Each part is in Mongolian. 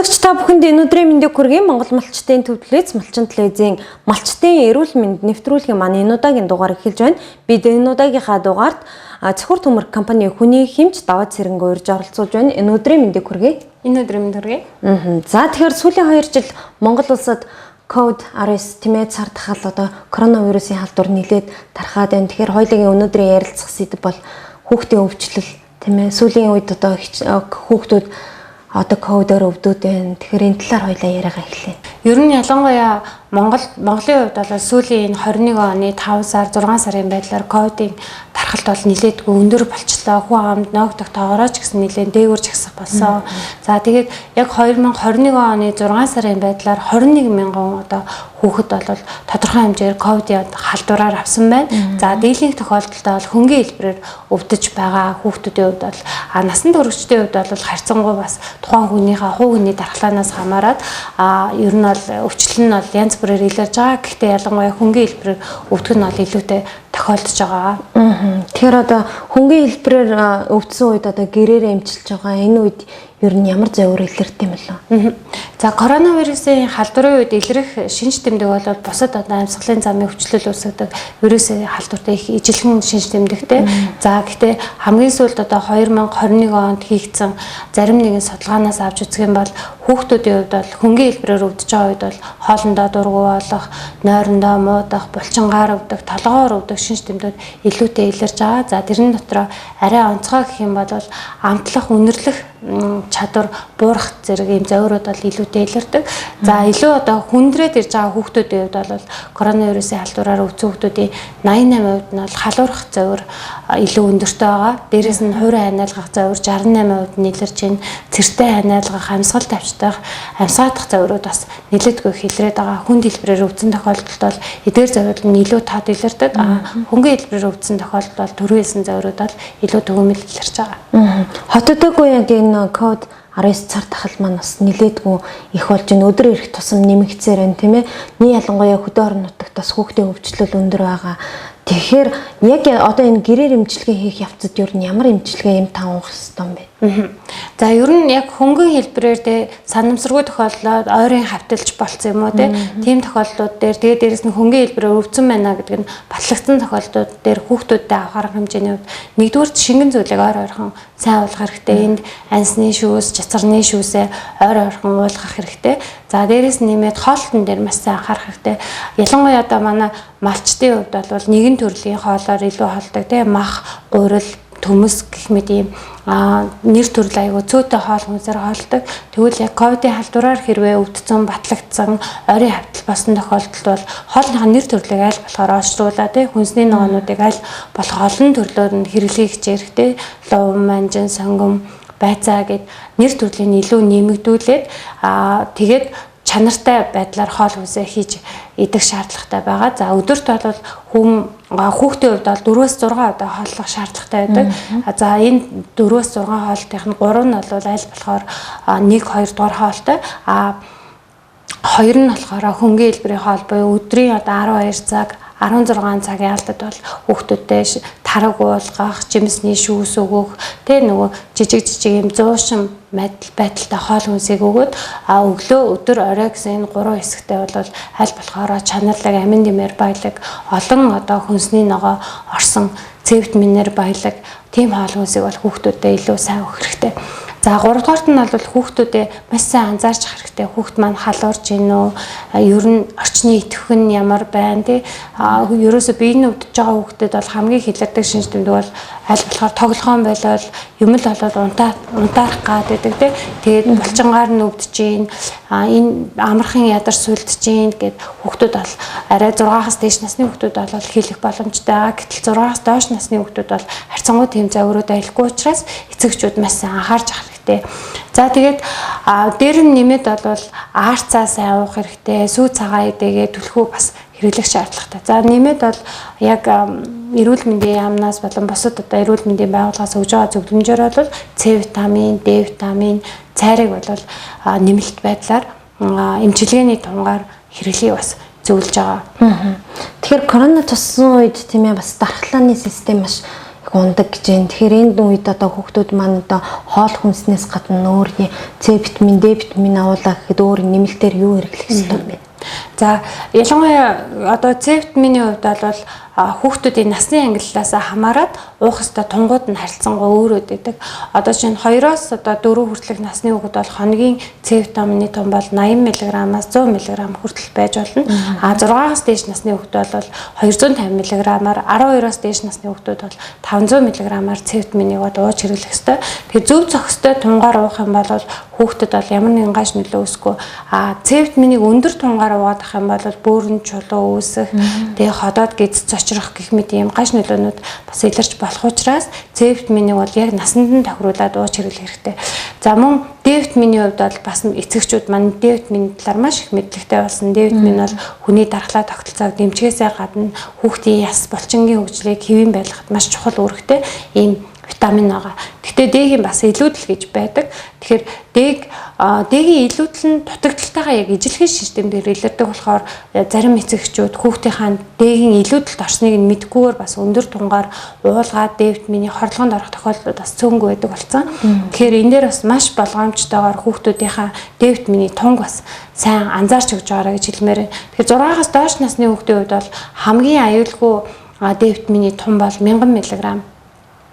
Сонсогч та бүхэнд энэ өдрийн мэндийг хүргэе. Монгол малчтын төвлөлөөс Малчин телевизийн малчтын эрүүл мэнд нэвтрүүлгийн маань энэ удаагийн дугаар эхэлж байна. Бид энэ удаагийнхаа дугаарт цохор төмөр компани хүний хэмж даваад цэрэнгөө урьж оролцуулж байна. Энэ өдрийн мэндийг хүргэе. Энэ өдрийн мэнд хүргэе. За тэгэхээр сүүлийн 2 жил Монгол улсад COVID-19 тэмээ цар тахал одоо коронавирусын халдвар нэлээд тархаад байна. Тэгэхээр хоёулын өнөөдрийн ярилцах сэдэв бол хүүхдийн өвчлөл тэмээ. Сүүлийн үед одоо хүүхдүүд одоо ковидоор өвдөд байна. Тэгэхээр энэ талаар хоёлаа яриагаа эхлэе. Ер нь ялангуяа Монголын хувьд бол сүүлийн 21 оны 5 сар 6 сарын байдлаар ковидын тархалт бол нэлээдгүй өндөр болчлоо. Хүн амд ноогдох тоогоороо ч гэсэн нэлээд дээгүүр жагсах болсон. За тэгээд яг 2021 оны 6 сарын байдлаар 21 мянган одоо хүүхэд бол тодорхой хэмжээр ковидын халдвараар авсан байна. За дийлэнх тохиолдолд бол хөнгөн хэлбэрээр өвдөж байгаа хүүхдүүдийн хувьд бол насан туршидтын хувьд бол харьцангуй бас тухайн хүнийхээ хувь хүний дархлаанаас хамаарат ер нь бол өвчлөл нь бол янз бүрээр илэрж байгаа. Гэхдээ ялангуяа хөнгөн хэлбэрээр өвдөх нь бол илүүтэй тохиолдож байгаа. Тэгэхээр одоо хөнгөн хэлбэрээр өвдсөн үед одоо гэрээрээ эмчилж байгаа. Энэ үед ер нь ямар зөвөр илэрт юм бэлээ? За коронавирусын халдварын үед илрэх шинж тэмдэг бол бусад одоо амьсгалын замын өвчлөл үүсгэдэг вирусын халдвартай их ижилхэн шинж тэмдэгтэй. За гэхдээ хамгийн сүүлд одоо 2021 онд хийгдсэн зарим нэгэн судалгаанаас авч үзэх юм бол хүүхдүүдийн хувьд бол хөнгөн хэлбэрээр өвдөж байгаа үед бол хоолндоо дургу болох, нойрондоо муудах, булчингаар өвдөх, толгоор өвдөх шинж тэмдэгт илүүтэй илэрж байгаа. За тэрэн дотроо арай онцгой гэх юм бол амтлах, үнэрлэх чадвар буурах зэрэг ийм зөвөрүүд бол илүүтэй илэрдэг. За илүү одоо хүндрээд ирж байгаа хүүхдүүдийн хувьд бол коронавирусын халдвараар өвдсөн хүүхдүүдийн 88% нь бол халуурах зөвөр илүү өндөртэй байгаа. Дээрээс нь хуурай ханиалгах зөвөр 68% нь илэрч байна. Цэртэй ханиалгах, амьсгал тавьчих, амьсгаадах зөвөрүүд бас нэлээдгүй их илрээд байгаа. Хүнд хэлбэрээр өвдсөн тохиолдолд бол эдгээр зөвөрд нь илүү тод илэрдэг. Хөнгөн хэлбэрээр өвдсөн тохиолдолд бол төрүүлсэн зөвөрүүд бол илүү төгөөмөл илэрч байгаа. Хотодгүй яг энэ COVID-19 цар тахал маань бас нэлээдгүй их болж энэ өдөр ирэх тусам нэмэгцээр байна тийм ээ. Нэг ялангуяа хөдөө орон нутагт бас хүүхдийн өвчлөл өндөр байгаа. Тэгэхээр яг одоо энэ гэрээр эмчилгээ хийх явцад ер нь ямар эмчилгээ юм таавах хэвээр юм бэ? За ер нь яг хөнгөн хэлбэрээр санамсаргүй тохиолдлоод ойрын хавталж болцсон юм уу тийм тохиолдлууд дээр тэгээд дээрэс нь хөнгөн хэлбэрээр өвдсөн байна гэдэг нь батлагдсан тохиолдлууд дээр хүүхдүүдэд авах арга хэмжээний хувьд нэгдүгээр шингэн зүйлийг ойрхон сайн уулгах хэрэгтэй. Энд ансны шүүс, чацарны шүүсээ ойрхон уулгах хэрэгтэй. За дээрэс нь нэмээд хоолтон дээр маш сайн анхаарах хэрэгтэй. Ялангуяа одоо манай малчтын хувьд бол нэгэн төрлийн хоолоор илүү холдог тийм мах, гурил, төмөс гэх мэт ийм нэр төрөл аягүй цөөтэй хоол хүнсээр хоолдог. Тэгвэл яг ковидын халдвараар хэрвээ өвдсөн, батлагдсан, ойрын хавтал болсон тохиолдолд бол хоолныхаа нэр төрлийг аль болохоор олшруулаад тийм хүнсний ногоонуудыг аль болох олон төрлөөр нь хэрэглэхийг хичээрэхтэй. Лов, манжин, сонгом, байцаа гэд нэр төрлийн илүү нэмэгдүүлээд тэгээд чанартай байдлаар хоол хүнсээ хийж идэх шаардлагатай байгаа. За өдөрт бол хүүхдийн хувьд бол 4-6 удаа хооллох шаардлагатай байдаг. За энэ 4-6 хоолтын нь 3 нь бол аль болохоор 1-2 дугаар хоолтой. 2 нь болохоор хөнгөн хэлбэрийн хоол буюу өдрийн одоо 12 цаг 16 цагийн алдад бол хүүхдүүдтэй тараг уулгах, жимсний шүүс өгөх, тэг нөгөө жижиг юм 100 байдалтай хоол хүнсийг өгөөд өглөө өдөр орой гэсэн энэ 3 хэсэгтэй бол аль болохоор чанарлаг, амин дэмээр баялаг, олон одоо хүнсний ногоо орсон С витаминээр баялаг тийм хоол хүнсийг бол хүүхдүүдэд илүү сайн өгөх хэрэгтэй. За 3 дугаарт нь бол хүүхдүүдэд маш сайн анзаарч ах хэрэгтэй. Хүүхд маань халуурж гин үү? Ер нь орчны идэвх нь ямар байна тий? Ерөөсөө биений өвдөж байгаа хүүхдэд бол хамгийн хилэрдэг шинж тэмдэг бол аль болохоор тоглоом байлал юм л болоод унтаарах гад байдаг тий? Тэгээд булчингаар нь өвдөж гин, энэ амархан ядар сүлдэж гин гэд хүүхдүүд бол арай 6-аас дээш насны хүүхдүүд бол хийх боломжтой байгаа. Гэтэл 6-аас доош насны хүүхдүүд бол харьцангуй тийм зөвөрүүд айлгүй учраас эцэгчүүд маш сайн анхаарч ах хэрэгтэй. За тэгээд дээр нь нэмээд бол аарцаа сайн уух хэрэгтэй, сүү цагаан идэгээ түлхүү бас хэрэглэх шаардлагатай. За нэмээд бол яг эрүүл мэндийн яамнаас болон бусад одоо эрүүл мэндийн байгууллагаас өгж байгаа зөвлөмжөөр бол С витамин, Д витамин, цайрыг бол нэмэлт байдлаар эмчилгээний тунгаар хэрэглэхийг бас зөвлөж байгаа. Тэгэхээр корона туссан үед тийм ээ бас дархлааны систем маш ундаг гэж байна. Тэгэхээр энэ үед одоо хүүхдүүд маань одоо хоол хүнснээс гадна өөр С витамин, Д витамин авуулаа гэхэд өөр нэмэлтээр юу хэрэглэх ёстой юм бэ? За ялангуяа одоо С витамины хувьд бол хүүхдүүдийн насны ангиллаас хамаарат уух ёстой тунгууд нь харилцангуй өөр өгдөг. Одоо чинь 2-оос одоо 4 хүртэлх насны хүүхэд бол хоногийн С витамины тун бол 80 мг-аас 100 мг хүртэл байж болно. 6-аас дээш насны хүүхэд бол 250 мг-аар, 12-оос дээш насны хүүхдүүд бол 500 мг-аар С витаминыг ууж хэрэглэх ёстой. Тэгэхээр зөв зохистой тунгаар уух юм бол хүүхдэд бол ямар нэгэн гаш нөлөө үүсэхгүй. С витаминыг өндөр тунгаар уугах юм бол бөөрөн чулуу үүсэх, тэгээ ходоод гидс зочрох гэх мэт ийм гаш нөлөөнүүд бас илэрч болох учраас С витаминыг бол яг насанд нь тохируулаад ууж хэрэглэх хэрэгтэй. За мөн Д витамины хувьд бол бас эцэгчүүд маань Д витамины талаар маш их мэдлэгтэй болсон. Д витамин бол хүний дархлаа тогтолцоог дэмжихээсээ гадна хүүхдийн яс булчингийн хөгжлийг хэвэн байлгахад маш чухал үүрэгтэй ийм витамин байгаа. Гэхдээ D-ийн бас илүүдэл гэж байдаг. Тэгэхээр D-ийн илүүдэл нь дутагдaltaгаа яг ижилхэн системээр илэрдэг болохоор зарим эцэгчүүд хүүхдийнхаа D-ийн илүүдлэлт орсныг нь мэдгүйгээр бас өндөр тунгаар уулгаад D витамины хорлогонд орох тохиолдлууд бас цөөнгүй байдаг болсон. Тэгэхээр энэ дээр бас маш болгоомжтойгоор хүүхдүүдийнхаа D витамины тунг бас сайн анзаарч өгч байгаарай гэж хэлмээр байна. Тэгэхээр 6-аас доош насны хүүхдийн хувьд бол хамгийн аюулгүй D витамины тун бол 1000 мг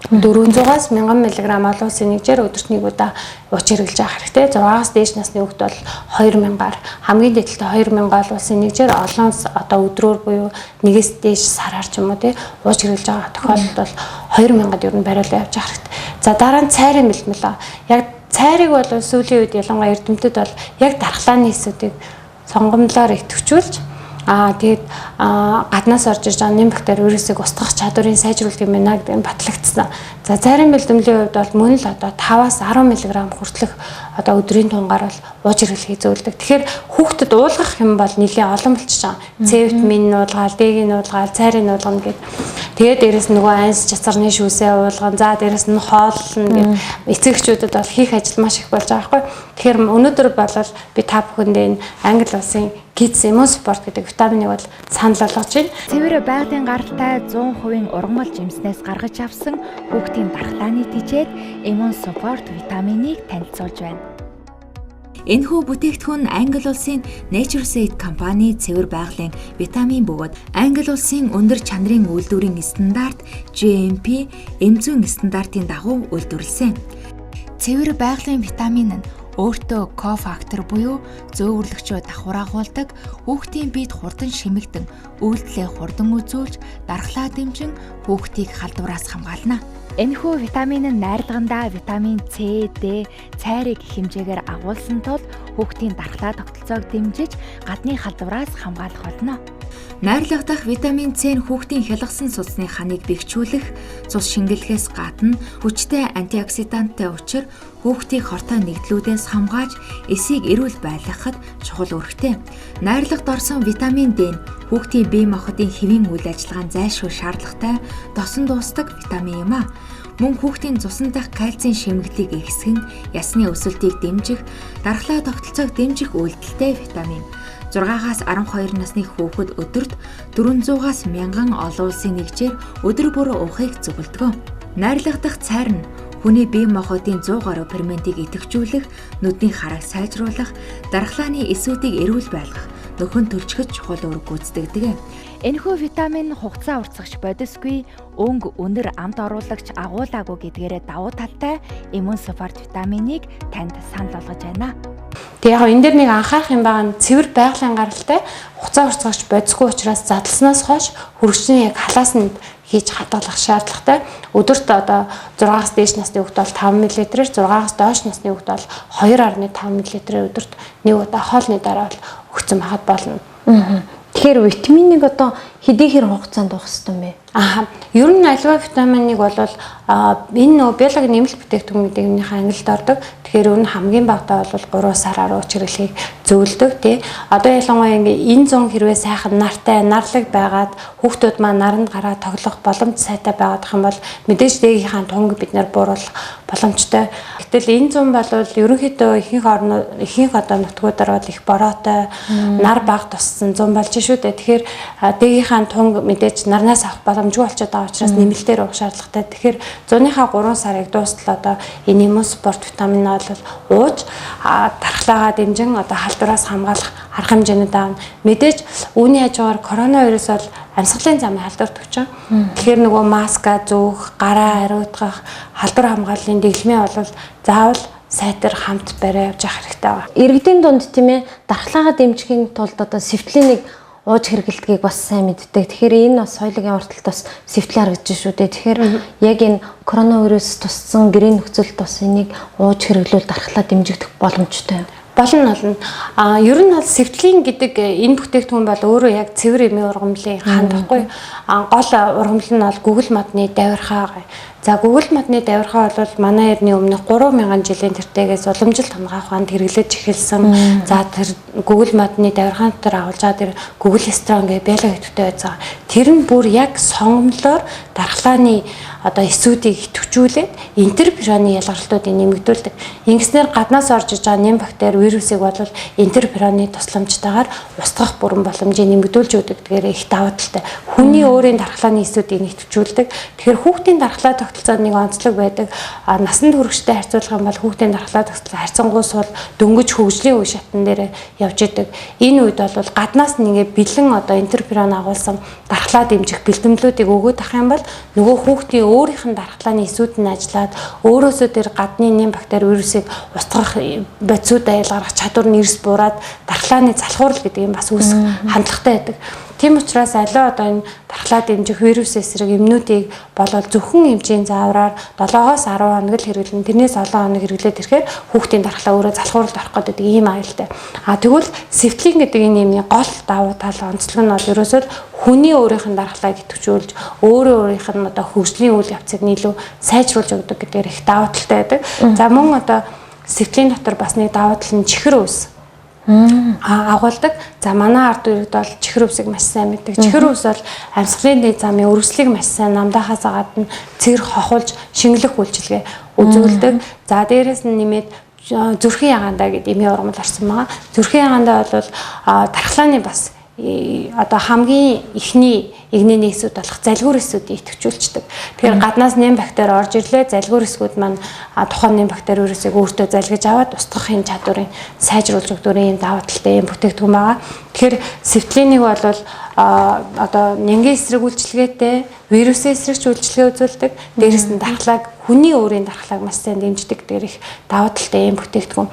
400-аас 1000 мг олон улсын нэгжээр өдөрт нэг удаа ууж хэрэглэж байгаа хэрэгтэй. 6-аас дээш насны хүүхэд бол 2000-аар хамгийн дээдлээ 2000 олон улсын нэгжээр олон одоо өдрөөр буюу нэгээс дээш сараар ч юм уу тий ууж хэрэглэж байгаа тохиолдолд бол 2000-ад ер нь бариулаа явж байгаа хэрэгтэй. За дараа нь цайрын бэлтмэл. Яг цайрыг бол сүүлийн үед ялангуяа эрдэмтэд бол яг дархлааны эсүүдийг сонгомлоор идэвхжүүлж тэгээд гаднаас орж ирж байгаа нэм бактери вирусыг устгах чадварыг сайжруулдаг юм байна гэдэг нь батлагдсан. За цайрын бэлтмэлийн хувьд бол мөн л одоо 5-аас 10 мг хүртэлх одоо өдрийн тунгаар бол ууж хэрэглэхийг зөвлөдөг. Тэгэхээр хүүхдэд уулгах юм бол нэлээд олон болчихж байгаа. С витамин нь уулгаал, Д-ийн уулгаал, цайрын уулгана гэд. Тэгээд дээрэс нь нөгөө анс чацарны шүүсээ уулгана. За дээрэс нь хооллно гэд эцэгчүүдэд бол хийх ажил маш их болж байгаа байхгүй. Тэгэхээр өнөөдөр бол би та бүхэндээ энэ Англи улсын Kids Immune Support гэдэг витаминыг бол санал болгож байна. Цэвэр байгалийн гаралтай 100% ургамал жимснээс гаргаж авсан хүүхдийн дархлааны тэжээд Immune Support витаминыг танилцуулж байна. Энэхүү бүтээгдэхүүн Англи улсын NatureSaid компани цэвэр байгалийн витамин бөгөөд Англи улсын өндөр чанарын үйлдвэрийн стандарт GMP эмзэн стандартын дагуу үйлдвэрлэсэн. Цэвэр байгалийн витамин нь өөртөө кофактор буюу зөөвөрлөгчөө давхар агуулдаг, хүүхдийн биед хурдан шимэгдэн, үйлдэлээ хурдан үзүүлж, дархлаа дэмжин хүүхдийг халдвараас хамгаална. Энэхүү витамин нь найрлагандаа витамин С, Д, цайрыг их хэмжээгээр агуулсан тул хүүхдийн дархлаа тогтолцоог дэмжиж, гадны халдвараас хамгаалах болно. Найрлага дахь витамин С нь хүүхдийн хялгасан цусны ханыг бэхжүүлэх, цус шингэлгээс гадна хүчтэй антиоксиданттай учир хүүхдийг хортой нэгдлүүдээс хамгааж, эсийг эрүүл байлгахад чухал үүрэгтэй. Найрлагад орсон витамин Д нь хүүхдийн бие махбодын хэвийн үйл ажиллагаанд зайлшгүй шаардлагатай досон дуустдаг витамин юм а. Мөн хүүхдийн цусан дахь кальцийн шимэгдлийг ихсгэн, ясны өсөлтийг дэмжих, дархлаа тогтолцоог дэмжих үйлдэлтэй витамин. 6-аас 12 насны хүүхэд өдөрт 400-аас 1000 олон улсын нэгжээр өдөр бүр уухыг зөвлөдөг. Найрлага дахь цайр нь хүний бие махбодын 100 гаруй ферментийг идэвхжүүлэх, нүдний харааг сайжруулах, дархлааны эсүүдийг эрүүл байлгах, нөхөн төлчгөж чухал үүрэг гүйцэтгэдэг. Энэхүү витамин хугацаа уртсагч бодисгүй, өнгө өндөр амт оруулагч агуулаагүй гэдгээрээ давуу талтай Immune Support витаминыг танд санал болгож байна. Тэгээ яг энэ дээр нэг анхаарах юм байгаа нь цэвэр байгалийн гаралтай хугацаа уртсагч бодисгүй учраас задласнаас хойш хөргөчний яг халаас нь хийж хадгалах шаардлагатай. Өдөрт одоо 6-аас дээш насны хүүхэд бол 5 мл-ээр, 6-аас доош насны хүүхэд бол 2.5 мл-ээр өдөрт нэг удаа хоолны дараа бол өгсөн хад болно. Тэгэхээр витаминыг одоо хэдийхэр хугацаанд уух ёстой юм бэ? Ер нь альва витаминыг бол энэ нөгөө биологийн нэмэлт бүтээгдэхүүн гэдэг юмнийхээ ангилд ордог. Тэгэхээр өөр нь хамгийн багтаа бол 3 сараар ууч хэрэглэхийг зөвлөдөг тий. Одоо ялангуяа ингээ энэ зун хэрвээ сайхан нартай, нарлаг байгаад хүүхдүүд маань наранд гараад тоглох боломж сайтай байгаад их юм бол мэдээж дээгийнхаа тунг бид нэр бууруулах боломжтой. Гэтэл энэ зун бол ерөнхийдөө ихэнх одоо нутгуудаар бол их бороотой нар баг туссан зун болж шүү дээ. Тэгэхээр дээгийнхаа тунг мэдээж нарнаас авах боломжгүй болчиход байгаа учраас нэмэлтээр уух шаардлагатай. Тэгэхээр зуныхаа 3 сарыг дуустал одоо энэ иммунспорт витамин бол ууж дархлаагаа дэмжин одоо халдвараас хамгаалах арга хэмжээнүүд аавна. Мэдээж үүний хажуугаар коронавирус бол амьсгалын замын халдварт өгч байгаа. Тэгэхээр нөгөө маска зүүх, гараа ариутгах, халдвар хамгааллын дэглэмээ бол заавал сайтар хамт барай явж явах хэрэгтэй байна. Иргэдийн дунд тийм ээ дархлаагаа дэмжихийн тулд одоо сифтлинийг ууж хэрэглэдгийг бас сайн мэддэг. Тэгэхээр энэ бас соёлын урталт бас сифтлээ харагдаж шүү дээ. Тэгэхээр яг энэ коронавирус туссан гэрийн нөхцөлд бас энийг ууж хэрэглүүл дархлаа дэмжигдэх боломжтой. Болно. Ер нь бол сифтлийн гэдэг энэ бүтээгдэхүүн бол өөрөө яг цэвэр эмийн ургамлын ханд байхгүй. Гол ургамал нь бол гүгэл модны давирхаа. За гүгэл модны давирхаа бол манай эртний өмнөх 3000 жилийн тэртээс уламжилт хамгаах ухаанд хэрэглэж эхэлсэн. За тэр гүгэл модны давирхаан дотор агуулж байгаа тэр гүгэл эстрон гэх биологи хэвтэй байсан. Тэр нь бүр яг сонгомлоор дархлааны одоо эсүүдийг идэвхжүүлээд интерфероны ялгаралтуудыг нэмэгдүүлдэг. Ингэснээр гаднаас орж иж байгаа нэм бактери вирусыг бол интерфероны тусламжтайгаар устгах бүрэн боломжийг нэмэгдүүлж өгдөг. Тэгэхээр их даваа талтай. Хүний өөрийн дархлааны эсүүдийг идэвхжүүлдэг. Тэгэхээр хүүхдийн дархлаа тогтолцоонд нэг онцлог байдаг. Насанд хүрэгчтэй харьцуулах юм бол хүүхдийн дархлаа тогтолцоо харьцангуйс бол дөнгөж хөгжлийн үе шатн дээр явж идэг. Энэ үед бол гаднаас нэгээ бэлэн одоо интерферон агуулсан дархлаа дэмжих бэлтгэлүүдийг өгөөд ах юм бол нөгөө хүүхдийн өөрийнх нь дархлааны эсүүд нь ажиллаад өөрөөсөө тэр гадны нэм бактери вирусыг устгах бодисуудаа ялгарах чадвар нь эрс буураад дархлааны залхуурал гэдэг юм бас үүсэх хандлагатай байдаг. Тийм учраас аливаа одоо энэ дархлаа дэмжих вирус эсрэг эмнүүдийг болол зөвхөн эмчийн заавраар 7-оос 10 хоног л хэрэглэн тэрнээс олон хоног хэрэглээд ирэхээр хүүхдийн дархлаа өөрөө залхууралд орох гэдэг ийм аюултай. Тэгвэл сифтлин гэдэг энэ юмны гол давуу тал онцлог нь бол ерөөсөө хүний өөрийнх нь дархлааг идэвхжүүлж өөрийнх нь одоо хөгжлийн үйл явцыг нийлүү сайжруулж өгдөг гэдгээр их давуу талтай байдаг. За мөн одоо сифтлийн дотор бас нэг давуу тал нь чихэр ус агуулдаг. За манай ард иргэд бол чихэр усыг маш сайн мэддэг. Чихэр ус бол амьсгалын дэд замын өргөслийг маш сайн намдаахаас гадна цэгэр хохуулж шингэлэх үйлчилгээ үзүүлдэг. За дээрэс нь нэмээд зүрхийн ягаандаа гэдэг эмийн ургамал орсон байгаа. Зүрхийн ягаандаа бол дархлааны бас одоо хамгийн ихний игнэний эсүүд болох залгуур эсүүдийг идэвхжүүлдэг. Тэгэхээр гаднаас нэм бактери орж ирлээ, залгуур эсүүд маань тухайн нэм бактери вирусыг өөртөө залгиж аваад устгахын чадварыг сайжруулж өгдөг юм даваа талтай юм бүтээгдэхүүн байгаа. Тэгэхээр сифтлинийг бол одоо нянгийн эсрэг үйлчилгээтэй, вирусын эсрэгч үйлчилгээ үзүүлдэг. Дээрэс нь дархлааг хүний өөрийн дархлааг маш сайн дэмждэг дээр их даваа талтай юм бүтээгдэхүүн.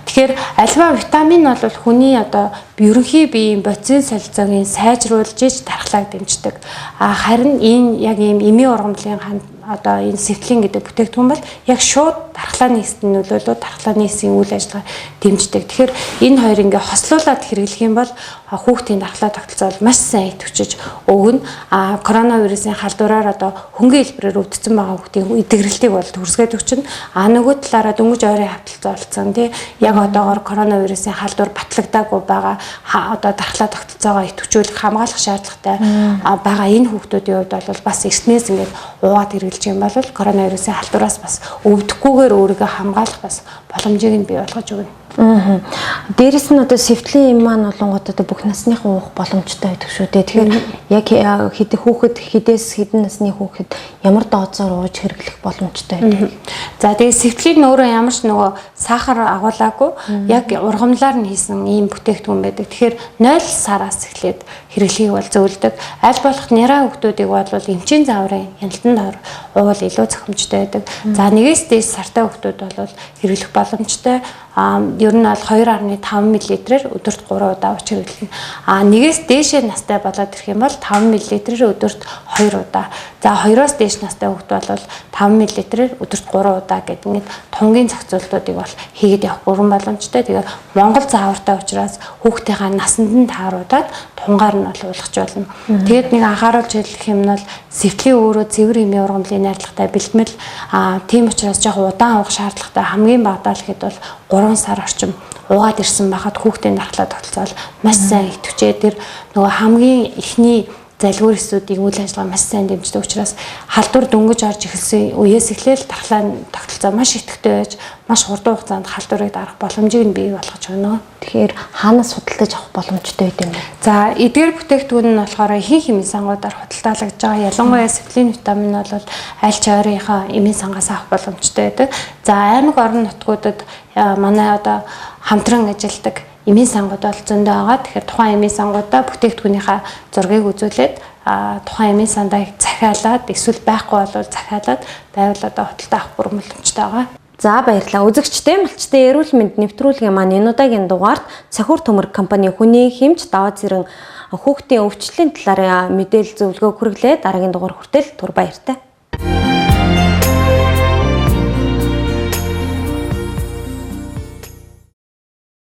Тэгэхээр альва витамин бол хүний одоо ерөнхий биеийн бодисын солилцоогийн сайжруулж иж дархлааг дэмждэг. Харин энэ яг ийм эмийн ургамлын одоо энэ сифтлин гэдэг бүтээгдэхүүн бол яг шууд дархлааны эсэнд нөлөөлөд дархлааны эсийн үйл ажиллагаа дэмждэг. Тэгэхээр энэ хоёр ингээ хослуулаад хэрэглэх юм бол хүүхдийн дархлаа тогтолцоо бол маш сайн идэвхжиж өгнө. Коронавирусын халдвараар одоо хөнгөн хэлбэрээр өвдсөн байгаа хүүхдийн эдгэрэлтийг бол төрсгээд өгчнө. Нөгөө талаараа дөнгөж ойрын хавталцаа олцсон тий. Яг одоогоор коронавирусын халдвар батлагдаагүй байгаа одоо дархлаа тогтолцоогоо идэвхжүүлэх хамгаалах шаардлагатай байгаа энэ хүүхдүүдийн хувьд бол бас эртнээс ингээд уугаад хэрэглэж юм бол коронавирусын халдвараас бас өвдөхгүйгээр өөрийгөө хамгаалах бас боломжийг нь бий болгож өгнө. Дээрэс нь одоо сифтлийн юм маань болонгод одоо бүх насныхан уух боломжтой байдаг шүү дээ. Тэгэхээр яг хэдэн хүүхэд хідээс хэдэн насны хүүхэд ямар дозоор ууж хэрэглэх боломжтой байдаг. За тэгээ сифтлийг өөрөө ямар ч нөгөө сахар агуулаагүй яг ургамлаар нь хийсэн ийм бүтээгдэхүүн байдаг. Тэгэхээр 0 сараас эхлээд хэрэглэхийг бол зөвлөдөг. Аль болох няраа хүүхдүүдийг бол эмчийн зааврын хяналтанд уул илүү зохимжтой байдаг. За нэгээс дээш сартай хүүхдүүд бол хэрэглэх боломжтой. Ер нь бол 2.5 мл-ээр өдөрт 3 удаа ууж хэрэглэх. Нэгээс дээшээ настай болоод ирэх юм бол 5 мл-ээр өдөрт 2 удаа. За 2-оос дээш настай хүүхэд бол 5 мл-ээр өдөрт 3 удаа гэдэг ингээд тунгийн зохицуултуудыг бол хийгээд явах бүрэн боломжтой. Тэгээд Монгол заавартай учраас хүүхдийнхаа насанд нь тааруулаад тунгаар нь бол уулгах болно. Тэгээд нэг анхааруулж хэлэх юм нь бол сэвтлийн өөрөө цэвэр хэмээ ургамлын найрлагатай бэлтгэл тийм учраас жоох удаан уух шаардлагатай хамгийн багадаа л хэд бол 3 сар орчим уугаад ирсэн байхад хүүхдийн дархлаа тогтолцоол маш сайн идэвчээ. Тэр нөгөө хамгийн ихний залгуур эсүүдийн үйл ажиллагаа маш сайн дэмждэг учраас халдвар дөнгөж орж эхэлсэн үеэс эхлээл дархлаа тогтолцоо маш идэвхтэй байж маш хурдан хугацаанд халдварыг дарах боломжийг нь бий болгож өгнө. Тэгэхээр хаанаас худалдаж авах боломжтой байд юм бэ? За эдгээр бүтээгдэхүүн нь болохоор ихэнх эмийн сангуудаар худалдаалагдж байгаа. Ялангуяа сэвтлийн витамин бол аль ч ойрынхаа эмийн сангаас авах боломжтой байдаг. За аймаг орон нутгуудад манай одоо хамтран ажилладаг эмийн сангууд бол зөндөө байгаа. Тэгэхээр тухайн эмийн сангуудаа бүтээгдэхүүнийхээ зургийг үзүүлээд тухайн эмийн сандаа захиалаад эсвэл байхгүй бол захиалаад байвал одоо худалдаа авах бүрэн боломжтой байгаа. За баярлалаа. Үзэгчтэй малчтай эрүүл мэнд нэвтрүүлгийн маань энэ удаагийн дугаард Цахиур төмөр компани хүний хэмж даваа зэрэг хүүхдийн өвчлөлийн талаар мэдээлэл зөвлөгөө хүргэлээ. Дараагийн дугаар хүртэл түр баяртай.